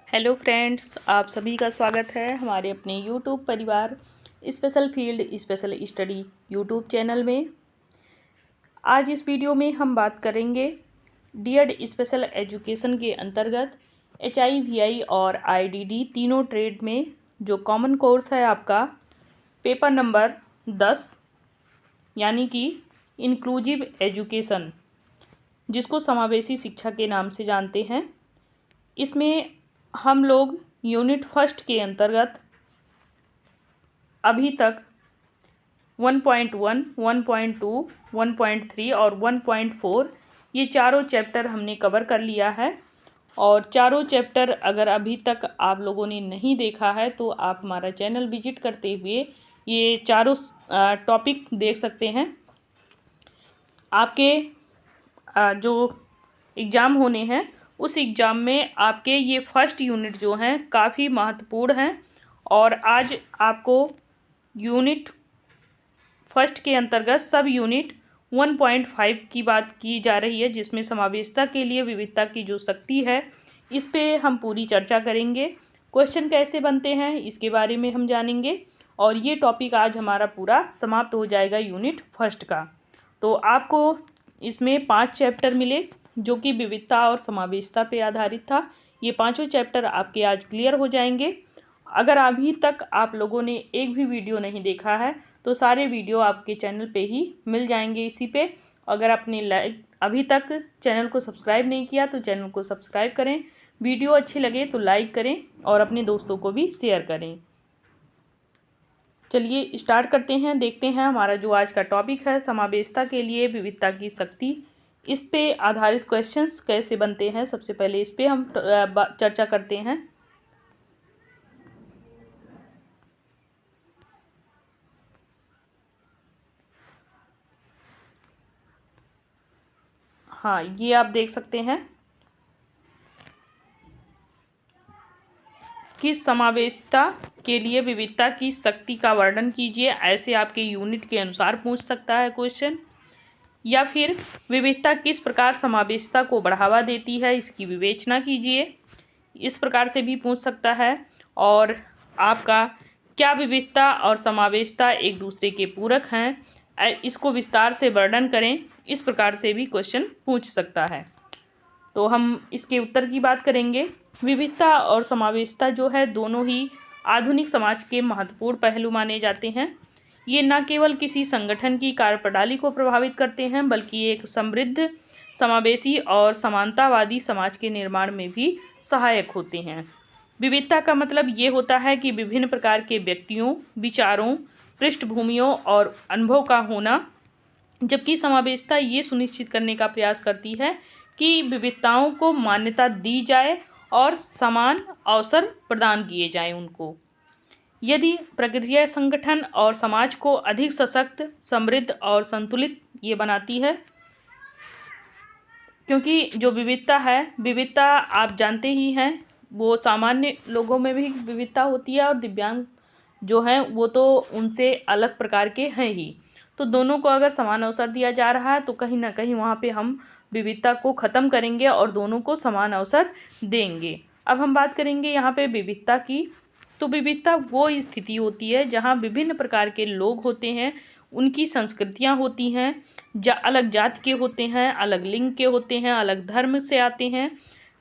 Hello friends, आप सभी का स्वागत है हमारे अपने यूट्यूब परिवार special field special study YouTube channel में। आज इस वीडियो में हम बात करेंगे डीएड स्पेशल एजुकेशन के अंतर्गत HIVI और IDD तीनों ट्रेड में जो कॉमन कोर्स है आपका पेपर नंबर 10 यानी कि इंक्लूसिव एजुकेशन, जिसको समावेशी शिक्षा के नाम से जानते हैं। इसमें हम लोग यूनिट फर्स्ट के अंतर्गत अभी तक 1.1, 1.2, 1.3 और 1.4 ये चारों चैप्टर हमने कवर कर लिया है। और चारों चैप्टर अगर अभी तक आप लोगों ने नहीं देखा है तो आप हमारा चैनल विजिट करते हुए ये चारों टॉपिक देख सकते हैं। आपके जो एग्ज़ाम होने हैं उस एग्ज़ाम में आपके ये फर्स्ट यूनिट जो हैं काफ़ी महत्वपूर्ण हैं। और आज आपको यूनिट फर्स्ट के अंतर्गत सब यूनिट 1.5 की बात की जा रही है, जिसमें समावेशिता के लिए विविधता की जो शक्ति है इस पे हम पूरी चर्चा करेंगे। क्वेश्चन कैसे बनते हैं इसके बारे में हम जानेंगे और ये टॉपिक आज हमारा पूरा समाप्त हो जाएगा यूनिट फर्स्ट का। तो आपको इसमें 5 चैप्टर मिले जो कि विविधता और समावेशिता पे आधारित था। ये पांचों चैप्टर आपके आज क्लियर हो जाएंगे। अगर अभी तक आप लोगों ने एक भी वीडियो नहीं देखा है तो सारे वीडियो आपके चैनल पे ही मिल जाएंगे इसी पे। अगर आपने अभी तक चैनल को सब्सक्राइब नहीं किया तो चैनल को सब्सक्राइब करें, वीडियो अच्छी लगे तो लाइक करें और अपने दोस्तों को भी शेयर करें। चलिए स्टार्ट करते हैं, देखते हैं हमारा जो आज का टॉपिक है समावेशिता के लिए विविधता की शक्ति, इस पे आधारित क्वेश्चंस कैसे बनते हैं। सबसे पहले इस पे हम चर्चा करते हैं। हाँ, ये आप देख सकते हैं कि समावेशिता के लिए विविधता की शक्ति का वर्णन कीजिए। ऐसे आपके यूनिट के अनुसार पूछ सकता है क्वेश्चन। या फिर विविधता किस प्रकार समावेशिता को बढ़ावा देती है, इसकी विवेचना कीजिए, इस प्रकार से भी पूछ सकता है। और आपका क्या विविधता और समावेशिता एक दूसरे के पूरक हैं, इसको विस्तार से वर्णन करें, इस प्रकार से भी क्वेश्चन पूछ सकता है। तो हम इसके उत्तर की बात करेंगे। विविधता और समावेशिता जो है दोनों ही आधुनिक समाज के महत्वपूर्ण पहलू माने जाते हैं। ये न केवल किसी संगठन की कार्यप्रणाली को प्रभावित करते हैं बल्कि एक समृद्ध, समावेशी और समानतावादी समाज के निर्माण में भी सहायक होते हैं। विविधता का मतलब ये होता है कि विभिन्न प्रकार के व्यक्तियों, विचारों, पृष्ठभूमियों और अनुभव का होना, जबकि समावेशिता ये सुनिश्चित करने का प्रयास करती है कि विविधताओं को मान्यता दी जाए और समान अवसर प्रदान किए जाएं उनको। यदि प्रक्रिया संगठन और समाज को अधिक सशक्त, समृद्ध और संतुलित ये बनाती है, क्योंकि जो विविधता है, विविधता आप जानते ही हैं वो सामान्य लोगों में भी विविधता होती है और दिव्यांग जो हैं वो तो उनसे अलग प्रकार के हैं ही। तो दोनों को अगर समान अवसर दिया जा रहा है तो कहीं ना कहीं वहाँ पे हम विविधता को ख़त्म करेंगे और दोनों को समान अवसर देंगे। अब हम बात करेंगे यहाँ पे विविधता की। तो विविधता वो स्थिति होती है जहाँ विभिन्न प्रकार के लोग होते हैं, उनकी संस्कृतियाँ होती हैं, अलग जाति के होते हैं, अलग लिंग के होते हैं, अलग धर्म से आते हैं,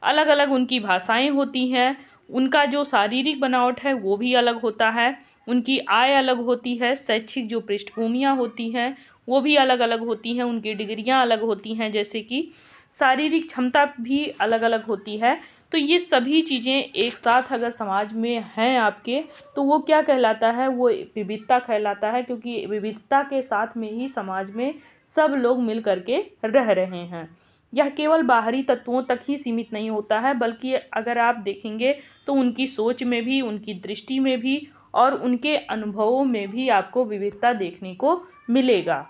अलग अलग उनकी भाषाएं होती हैं, उनका जो शारीरिक बनावट है वो भी अलग होता है, उनकी आय अलग होती है, शैक्षिक जो पृष्ठभूमियाँ होती हैं वो भी अलग अलग होती हैं, उनकी डिग्रियाँ अलग होती हैं, जैसे कि शारीरिक क्षमता भी अलग अलग होती है। तो ये सभी चीज़ें एक साथ अगर समाज में हैं आपके तो वो क्या कहलाता है, वो विविधता कहलाता है, क्योंकि विविधता के साथ में ही समाज में सब लोग मिल करके रह रहे हैं। यह केवल बाहरी तत्वों तक ही सीमित नहीं होता है बल्कि अगर आप देखेंगे तो उनकी सोच में भी, उनकी दृष्टि में भी और उनके अनुभवों में भी आपको विविधता देखने को मिलेगा।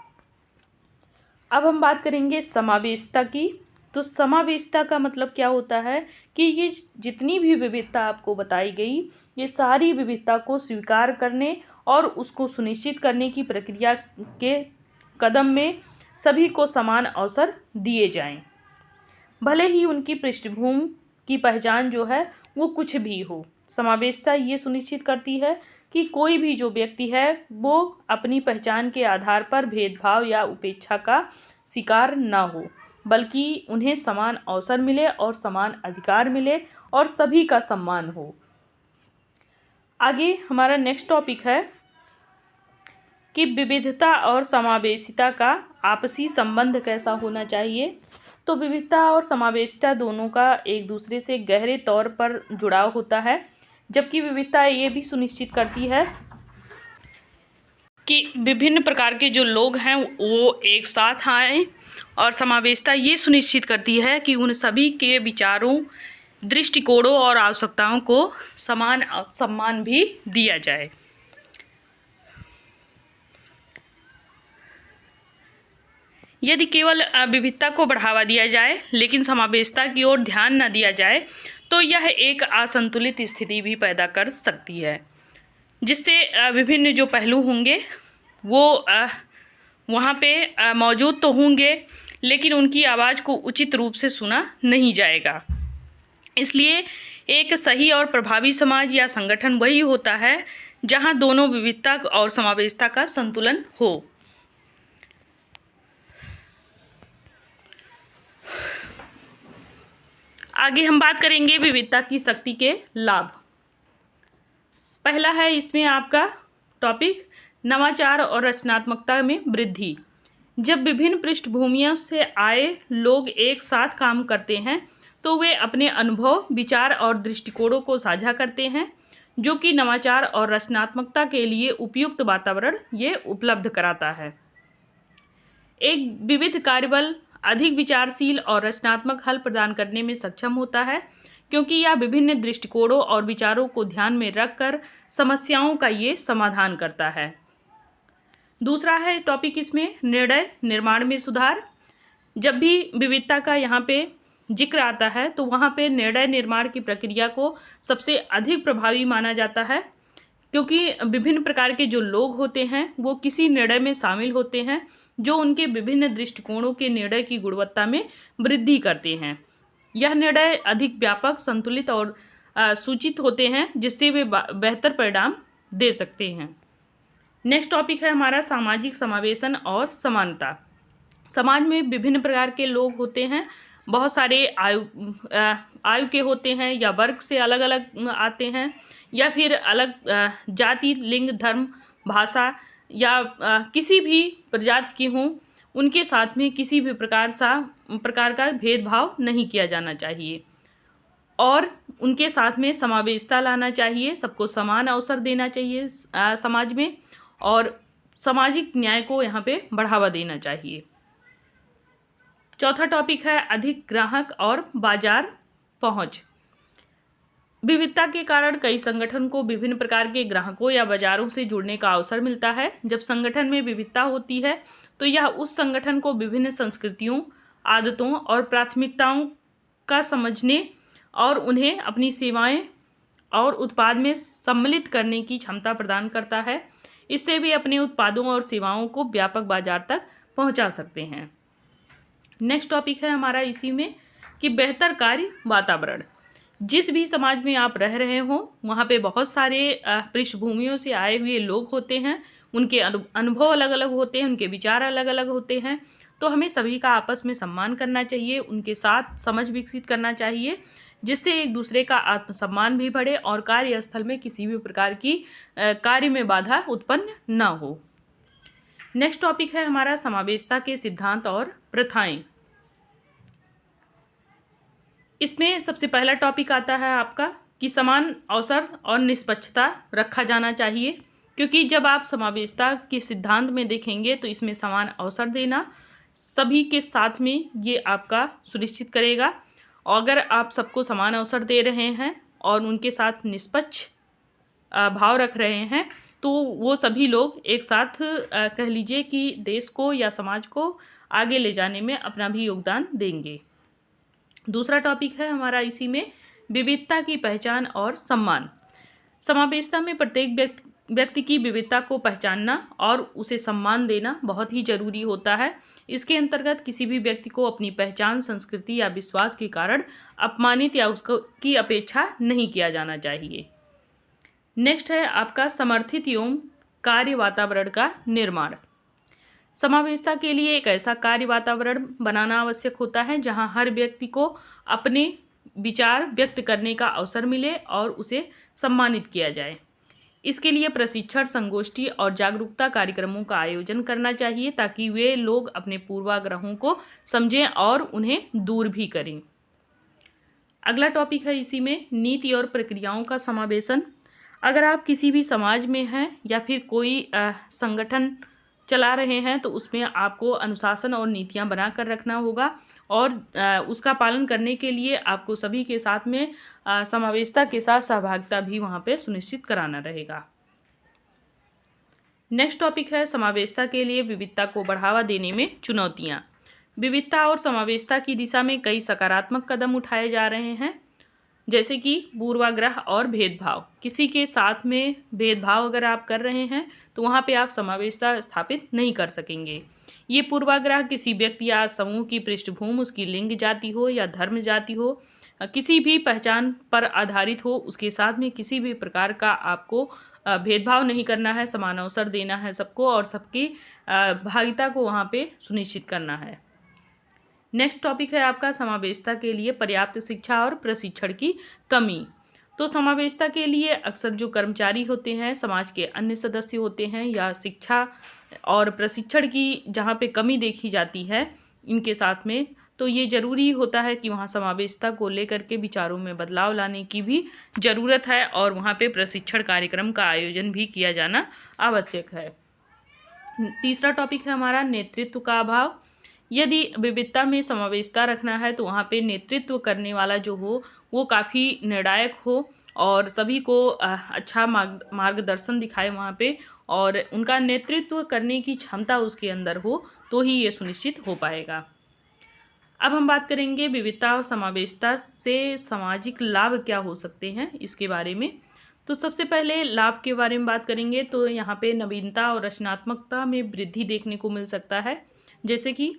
अब हम बात करेंगे समावेशिता की। तो समावेशिता का मतलब क्या होता है कि ये जितनी भी विविधता आपको बताई गई, ये सारी विविधता को स्वीकार करने और उसको सुनिश्चित करने की प्रक्रिया के कदम में सभी को समान अवसर दिए जाएं। भले ही उनकी पृष्ठभूमि की पहचान जो है वो कुछ भी हो। समावेशिता ये सुनिश्चित करती है कि कोई भी जो व्यक्ति है वो अपनी पहचान के आधार पर भेदभाव या उपेक्षा का शिकार ना हो, बल्कि उन्हें समान अवसर मिले और समान अधिकार मिले और सभी का सम्मान हो। आगे हमारा नेक्स्ट टॉपिक है कि विविधता और समावेशिता का आपसी संबंध कैसा होना चाहिए। तो विविधता और समावेशिता दोनों का एक दूसरे से गहरे तौर पर जुड़ाव होता है, जबकि विविधता ये भी सुनिश्चित करती है कि विभिन्न प्रकार के जो लोग हैं वो एक साथ आएं, और समावेशिता ये सुनिश्चित करती है कि उन सभी के विचारों, दृष्टिकोणों और आवश्यकताओं को समान सम्मान भी दिया जाए। यदि केवल विविधता को बढ़ावा दिया जाए लेकिन समावेशिता की ओर ध्यान न दिया जाए तो यह एक असंतुलित स्थिति भी पैदा कर सकती है, जिससे विभिन्न जो पहलू होंगे वो वहाँ पे मौजूद तो होंगे लेकिन उनकी आवाज़ को उचित रूप से सुना नहीं जाएगा। इसलिए एक सही और प्रभावी समाज या संगठन वही होता है जहाँ दोनों विविधता और समावेशिता का संतुलन हो। आगे हम बात करेंगे विविधता की शक्ति के लाभ। पहला है इसमें आपका टॉपिक नवाचार और रचनात्मकता में वृद्धि। जब विभिन्न पृष्ठभूमियों से आए लोग एक साथ काम करते हैं तो वे अपने अनुभव, विचार और दृष्टिकोणों को साझा करते हैं, जो कि नवाचार और रचनात्मकता के लिए उपयुक्त वातावरण ये उपलब्ध कराता है। एक विविध कार्यबल अधिक विचारशील और रचनात्मक हल प्रदान करने में सक्षम होता है, क्योंकि यह विभिन्न दृष्टिकोणों और विचारों को ध्यान में रखकर समस्याओं का ये समाधान करता है। दूसरा है टॉपिक इसमें निर्णय निर्माण में सुधार। जब भी विविधता का यहाँ पे जिक्र आता है तो वहाँ पे निर्णय निर्माण की प्रक्रिया को सबसे अधिक प्रभावी माना जाता है, क्योंकि विभिन्न प्रकार के जो लोग होते हैं वो किसी निर्णय में शामिल होते हैं जो उनके विभिन्न दृष्टिकोणों के निर्णय की गुणवत्ता में वृद्धि करते हैं। यह निर्णय अधिक व्यापक, संतुलित और सूचित होते हैं, जिससे वे बेहतर परिणाम दे सकते हैं। नेक्स्ट टॉपिक है हमारा सामाजिक समावेशन और समानता। समाज में विभिन्न प्रकार के लोग होते हैं, बहुत सारे आयु के होते हैं या वर्ग से अलग अलग आते हैं या फिर अलग जाति, लिंग, धर्म, भाषा या किसी भी प्रजाति की हों, उनके साथ में किसी भी प्रकार का भेदभाव नहीं किया जाना चाहिए और उनके साथ में समावेशिता लाना चाहिए। सबको समान अवसर देना चाहिए समाज में, और सामाजिक न्याय को यहाँ पे बढ़ावा देना चाहिए। चौथा टॉपिक है अधिक ग्राहक और बाजार पहुँच। विविधता के कारण कई संगठन को विभिन्न प्रकार के ग्राहकों या बाजारों से जुड़ने का अवसर मिलता है। जब संगठन में विविधता होती है तो यह उस संगठन को विभिन्न संस्कृतियों, आदतों और प्राथमिकताओं का समझने और उन्हें अपनी सेवाएं और उत्पाद में सम्मिलित करने की क्षमता प्रदान करता है। इससे वे अपने उत्पादों और सेवाओं को व्यापक बाजार तक पहुंचा सकते हैं। नेक्स्ट टॉपिक है हमारा इसी में कि बेहतर कार्य वातावरण। जिस भी समाज में आप रह रहे हो वहाँ पे बहुत सारे पृष्ठभूमियों से आए हुए लोग होते हैं, उनके अनुभव अलग अलग होते हैं, उनके विचार अलग अलग होते हैं, तो हमें सभी का आपस में सम्मान करना चाहिए, उनके साथ समझ विकसित करना चाहिए, जिससे एक दूसरे का आत्मसम्मान भी बढ़े और कार्यस्थल में किसी भी प्रकार की कार्य में बाधा उत्पन्न ना हो। नेक्स्ट टॉपिक है हमारा समावेशिता के सिद्धांत और प्रथाएं। इसमें सबसे पहला टॉपिक आता है आपका कि समान अवसर और निष्पक्षता रखा जाना चाहिए, क्योंकि जब आप समावेशिता के सिद्धांत में देखेंगे तो इसमें समान अवसर देना सभी के साथ में ये आपका सुनिश्चित करेगा। और अगर आप सबको समान अवसर दे रहे हैं और उनके साथ निष्पक्ष भाव रख रहे हैं तो वो सभी लोग एक साथ कह लीजिए कि देश को या समाज को आगे ले जाने में अपना भी योगदान देंगे। दूसरा टॉपिक है हमारा इसी में विविधता की पहचान और सम्मान। समावेशिता में प्रत्येक व्यक्ति की विविधता को पहचानना और उसे सम्मान देना बहुत ही जरूरी होता है। इसके अंतर्गत किसी भी व्यक्ति को अपनी पहचान, संस्कृति या विश्वास के कारण अपमानित या उसको की अपेक्षा नहीं किया जाना चाहिए। नेक्स्ट है आपका समर्थित एवं कार्य वातावरण का निर्माण। समावेशिता के लिए एक ऐसा कार्य वातावरण बनाना आवश्यक होता है जहां हर व्यक्ति को अपने विचार व्यक्त करने का अवसर मिले और उसे सम्मानित किया जाए। इसके लिए प्रशिक्षण, संगोष्ठी और जागरूकता कार्यक्रमों का आयोजन करना चाहिए ताकि वे लोग अपने पूर्वाग्रहों को समझें और उन्हें दूर भी करें। अगला टॉपिक है इसी में नीति और प्रक्रियाओं का समावेशन। अगर आप किसी भी समाज में हैं या फिर कोई संगठन चला रहे हैं तो उसमें आपको अनुशासन और नीतियां बनाकर रखना होगा और उसका पालन करने के लिए आपको सभी के साथ में समावेशिता के साथ सहभागिता भी वहाँ पे सुनिश्चित कराना रहेगा। नेक्स्ट टॉपिक है समावेशिता के लिए विविधता को बढ़ावा देने में चुनौतियाँ। विविधता और समावेशिता की दिशा में कई सकारात्मक कदम उठाए जा रहे हैं, जैसे कि पूर्वाग्रह और भेदभाव। किसी के साथ में भेदभाव अगर आप कर रहे हैं तो वहाँ पे आप समावेशिता स्थापित नहीं कर सकेंगे। ये पूर्वाग्रह किसी व्यक्ति या समूह की पृष्ठभूमि, उसकी लिंग जाति हो या धर्म जाति हो, किसी भी पहचान पर आधारित हो, उसके साथ में किसी भी प्रकार का आपको भेदभाव नहीं करना है, समान अवसर देना है सबको और सबकी भागीदारी को वहाँ पे सुनिश्चित करना है। नेक्स्ट टॉपिक है आपका समावेशिता के लिए पर्याप्त शिक्षा और प्रशिक्षण की कमी। तो समावेशिता के लिए अक्सर जो कर्मचारी होते हैं, समाज के अन्य सदस्य होते हैं या शिक्षा और प्रशिक्षण की जहाँ पे कमी देखी जाती है इनके साथ में, तो ये ज़रूरी होता है कि वहाँ समावेशिता को लेकर के विचारों में बदलाव लाने की भी ज़रूरत है और वहाँ पे प्रशिक्षण कार्यक्रम का आयोजन भी किया जाना आवश्यक है। तीसरा टॉपिक है हमारा नेतृत्व का अभाव। यदि विविधता में समावेशिता रखना है तो वहाँ पे नेतृत्व करने वाला जो हो वो काफ़ी निर्णायक हो और सभी को अच्छा मार्गदर्शन दिखाए वहाँ पे और उनका नेतृत्व करने की क्षमता उसके अंदर हो तो ही ये सुनिश्चित हो पाएगा। अब हम बात करेंगे विविधता और समावेशिता से सामाजिक लाभ क्या हो सकते हैं इसके बारे में। तो सबसे पहले लाभ के बारे में बात करेंगे तो यहाँ पे नवीनता और रचनात्मकता में वृद्धि देखने को मिल सकता है। जैसे कि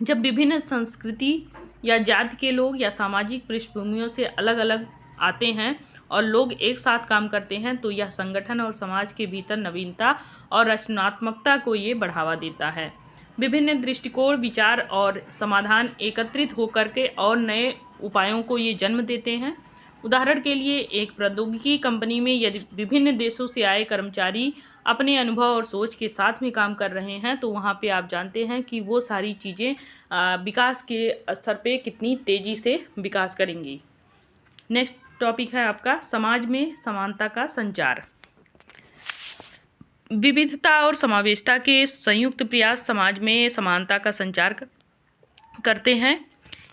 जब विभिन्न संस्कृति या जाति के लोग या सामाजिक पृष्ठभूमियों से अलग अलग आते हैं और लोग एक साथ काम करते हैं तो यह संगठन और समाज के भीतर नवीनता और रचनात्मकता को ये बढ़ावा देता है। विभिन्न दृष्टिकोण, विचार और समाधान एकत्रित होकर के और नए उपायों को ये जन्म देते हैं। उदाहरण के लिए एक प्रौद्योगिकी कंपनी में यदि विभिन्न देशों से आए कर्मचारी अपने अनुभव और सोच के साथ में काम कर रहे हैं तो वहाँ पे आप जानते हैं कि वो सारी चीज़ें विकास के स्तर पे कितनी तेज़ी से विकास करेंगी। नेक्स्ट टॉपिक है आपका समाज में समानता का संचार। विविधता और समावेशिता के संयुक्त प्रयास समाज में समानता का संचार करते हैं।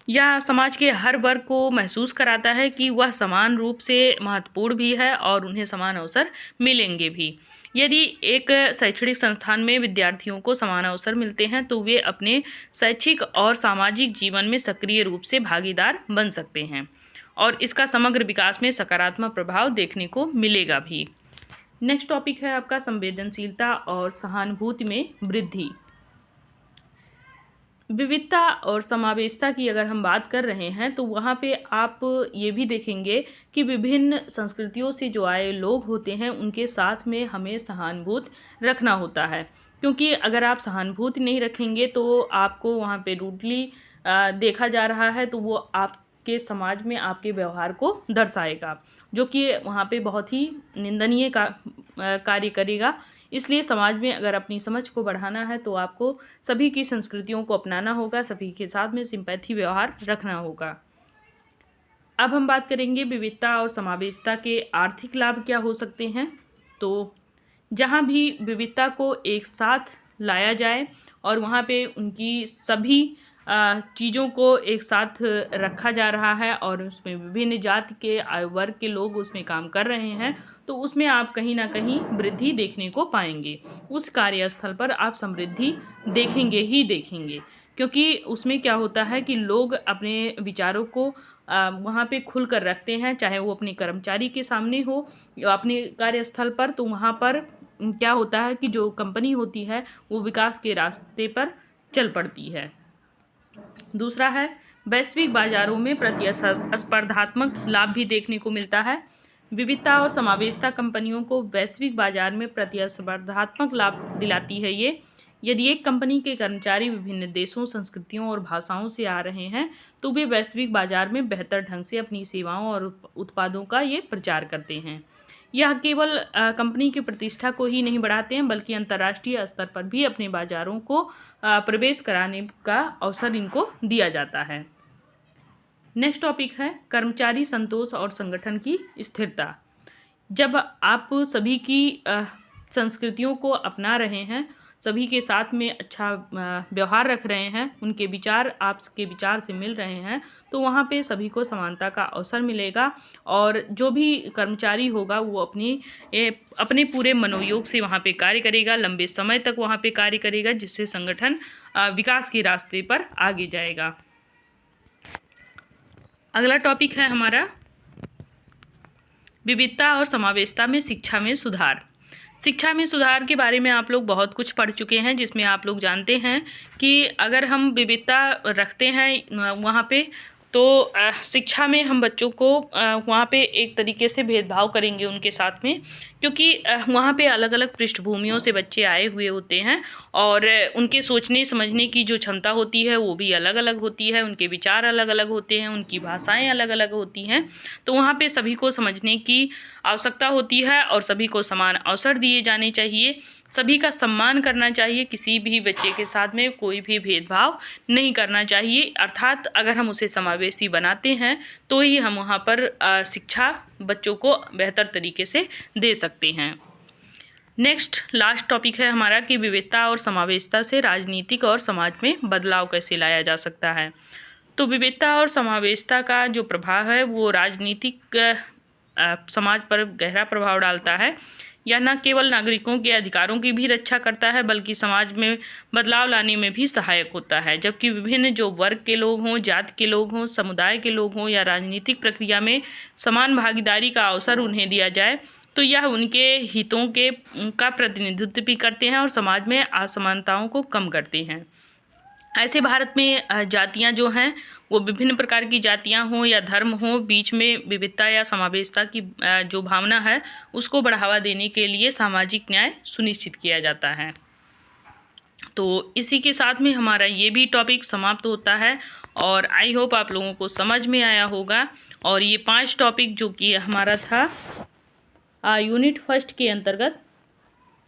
यह समाज के हर वर्ग को महसूस कराता है कि वह समान रूप से महत्वपूर्ण भी है और उन्हें समान अवसर मिलेंगे भी। यदि एक शैक्षणिक संस्थान में विद्यार्थियों को समान अवसर मिलते हैं तो वे अपने शैक्षिक और सामाजिक जीवन में सक्रिय रूप से भागीदार बन सकते हैं और इसका समग्र विकास में सकारात्मक प्रभाव देखने को मिलेगा भी। नेक्स्ट टॉपिक है आपका संवेदनशीलता और सहानुभूति में वृद्धि। विविधता और समावेशिता की अगर हम बात कर रहे हैं तो वहाँ पे आप ये भी देखेंगे कि विभिन्न संस्कृतियों से जो आए लोग होते हैं उनके साथ में हमें सहानुभूति रखना होता है, क्योंकि अगर आप सहानुभूति नहीं रखेंगे तो आपको वहाँ पे रूडली देखा जा रहा है तो वो आपके समाज में आपके व्यवहार को दर्शाएगा, जो कि वहाँ पे बहुत ही निंदनीय कार्य करेगा। इसलिए समाज में अगर अपनी समझ को बढ़ाना है तो आपको सभी की संस्कृतियों को अपनाना होगा, सभी के साथ में सिंपैथी व्यवहार रखना होगा। अब हम बात करेंगे विविधता और समावेशिता के आर्थिक लाभ क्या हो सकते हैं। तो जहाँ भी विविधता को एक साथ लाया जाए और वहाँ पे उनकी सभी चीज़ों को एक साथ रखा जा रहा है और उसमें विभिन्न जाति के आयु वर्ग के लोग उसमें काम कर रहे हैं तो उसमें आप कहीं ना कहीं वृद्धि देखने को पाएंगे। उस कार्यस्थल पर आप समृद्धि देखेंगे ही देखेंगे, क्योंकि उसमें क्या होता है कि लोग अपने विचारों को वहाँ पे खुल कर रखते हैं, चाहे वो अपने कर्मचारी के सामने हो या अपने कार्यस्थल पर, तो वहाँ पर क्या होता है कि जो कंपनी होती है वो विकास के रास्ते पर चल पड़ती है। दूसरा है वैश्विक बाजारों में प्रतिस्पर्धात्मक लाभ भी देखने को मिलता है। विविधता और समावेशिता कंपनियों को वैश्विक बाजार में प्रतिस्पर्धात्मक लाभ दिलाती है। ये यदि एक कंपनी के कर्मचारी विभिन्न देशों, संस्कृतियों और भाषाओं से आ रहे हैं तो वे वैश्विक बाजार में बेहतर ढंग से अपनी सेवाओं और उत्पादों का ये प्रचार करते हैं। यह केवल कंपनी की प्रतिष्ठा को ही नहीं बढ़ाते हैं बल्कि अंतर्राष्ट्रीय स्तर पर भी अपने बाजारों को प्रवेश कराने का अवसर इनको दिया जाता है। नेक्स्ट टॉपिक है कर्मचारी संतोष और संगठन की स्थिरता। जब आप सभी की संस्कृतियों को अपना रहे हैं, सभी के साथ में अच्छा व्यवहार रख रहे हैं, उनके विचार आपके विचार से मिल रहे हैं, तो वहाँ पे सभी को समानता का अवसर मिलेगा और जो भी कर्मचारी होगा वो अपने पूरे मनोयोग से वहाँ पे कार्य करेगा, लंबे समय तक वहाँ पे कार्य करेगा, जिससे संगठन विकास के रास्ते पर आगे जाएगा। अगला टॉपिक है हमारा विविधता और समावेशिता में शिक्षा में सुधार। शिक्षा में सुधार के बारे में आप लोग बहुत कुछ पढ़ चुके हैं, जिसमें आप लोग जानते हैं कि अगर हम विविधता रखते हैं वहाँ पे तो शिक्षा में हम बच्चों को वहाँ पे एक तरीके से भेदभाव करेंगे उनके साथ में, क्योंकि वहाँ पे अलग अलग पृष्ठभूमियों से बच्चे आए हुए होते हैं और उनके सोचने समझने की जो क्षमता होती है वो भी अलग अलग होती है, उनके विचार अलग अलग होते हैं, उनकी भाषाएं अलग अलग होती हैं। तो वहाँ पे सभी को समझने की आवश्यकता होती है और सभी को समान अवसर दिए जाने चाहिए, सभी का सम्मान करना चाहिए, किसी भी बच्चे के साथ में कोई भी भेदभाव नहीं करना चाहिए। अर्थात अगर हम उसे समावेशी बनाते हैं तो ही हम वहाँ पर शिक्षा बच्चों को बेहतर तरीके से दे सकते हैं। नेक्स्ट लास्ट टॉपिक है हमारा कि विविधता और समावेशिता से राजनीतिक और समाज में बदलाव कैसे लाया जा सकता है। तो विविधता और समावेशिता का जो प्रभाव है वो राजनीतिक समाज पर गहरा प्रभाव डालता है। यह न केवल नागरिकों के अधिकारों की भी रक्षा करता है बल्कि समाज में बदलाव लाने में भी सहायक होता है। जबकि विभिन्न जो वर्ग के लोग हों, जाति के लोग हों, समुदाय के लोग हों या राजनीतिक प्रक्रिया में समान भागीदारी का अवसर उन्हें दिया जाए तो यह उनके हितों का प्रतिनिधित्व भी करते हैं और समाज में असमानताओं को कम करते हैं। ऐसे भारत में जातियां जो हैं वो विभिन्न प्रकार की जातियां हों या धर्म हों, बीच में विविधता या समावेशिता की जो भावना है उसको बढ़ावा देने के लिए सामाजिक न्याय सुनिश्चित किया जाता है। तो इसी के साथ में हमारा ये भी टॉपिक समाप्त होता है और आई होप आप लोगों को समझ में आया होगा। और ये 5 टॉपिक जो कि हमारा था यूनिट फर्स्ट के अंतर्गत,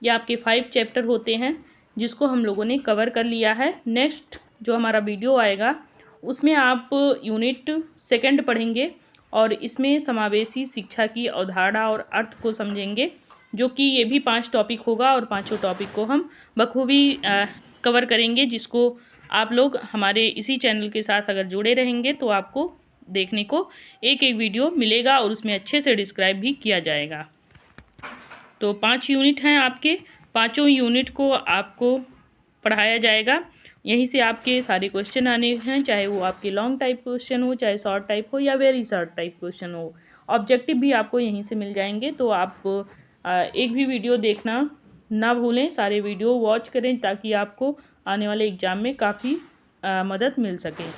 ये आपके 5 चैप्टर होते हैं जिसको हम लोगों ने कवर कर लिया है। नेक्स्ट जो हमारा वीडियो आएगा उसमें आप यूनिट सेकंड पढ़ेंगे और इसमें समावेशी शिक्षा की अवधारणा और अर्थ को समझेंगे, जो कि ये भी 5 टॉपिक होगा और 5 टॉपिक को हम बखूबी कवर करेंगे, जिसको आप लोग हमारे इसी चैनल के साथ अगर जुड़े रहेंगे तो आपको देखने को एक एक वीडियो मिलेगा और उसमें अच्छे से डिस्क्राइब भी किया जाएगा। तो 5 यूनिट हैं आपके, 5 यूनिट को आपको पढ़ाया जाएगा। यहीं से आपके सारे क्वेश्चन आने हैं, चाहे वो आपके लॉन्ग टाइप क्वेश्चन हो, चाहे शॉर्ट टाइप हो या वेरी शॉर्ट टाइप क्वेश्चन हो। ऑब्जेक्टिव भी आपको यहीं से मिल जाएंगे। तो आप एक भी वीडियो देखना ना भूलें, सारे वीडियो वॉच करें ताकि आपको आने वाले एग्ज़ाम में काफ़ी मदद मिल सके।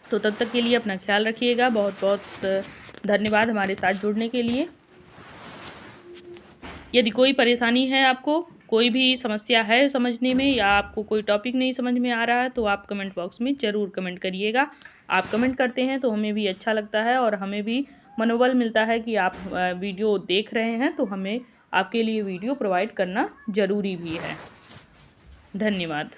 तो तब तक के लिए अपना ख्याल रखिएगा। बहुत बहुत धन्यवाद हमारे साथ जुड़ने के लिए। यदि कोई परेशानी है, आपको कोई भी समस्या है समझने में या आपको कोई टॉपिक नहीं समझ में आ रहा है तो आप कमेंट बॉक्स में ज़रूर कमेंट करिएगा। आप कमेंट करते हैं तो हमें भी अच्छा लगता है और हमें भी मनोबल मिलता है कि आप वीडियो देख रहे हैं, तो हमें आपके लिए वीडियो प्रोवाइड करना ज़रूरी भी है। धन्यवाद।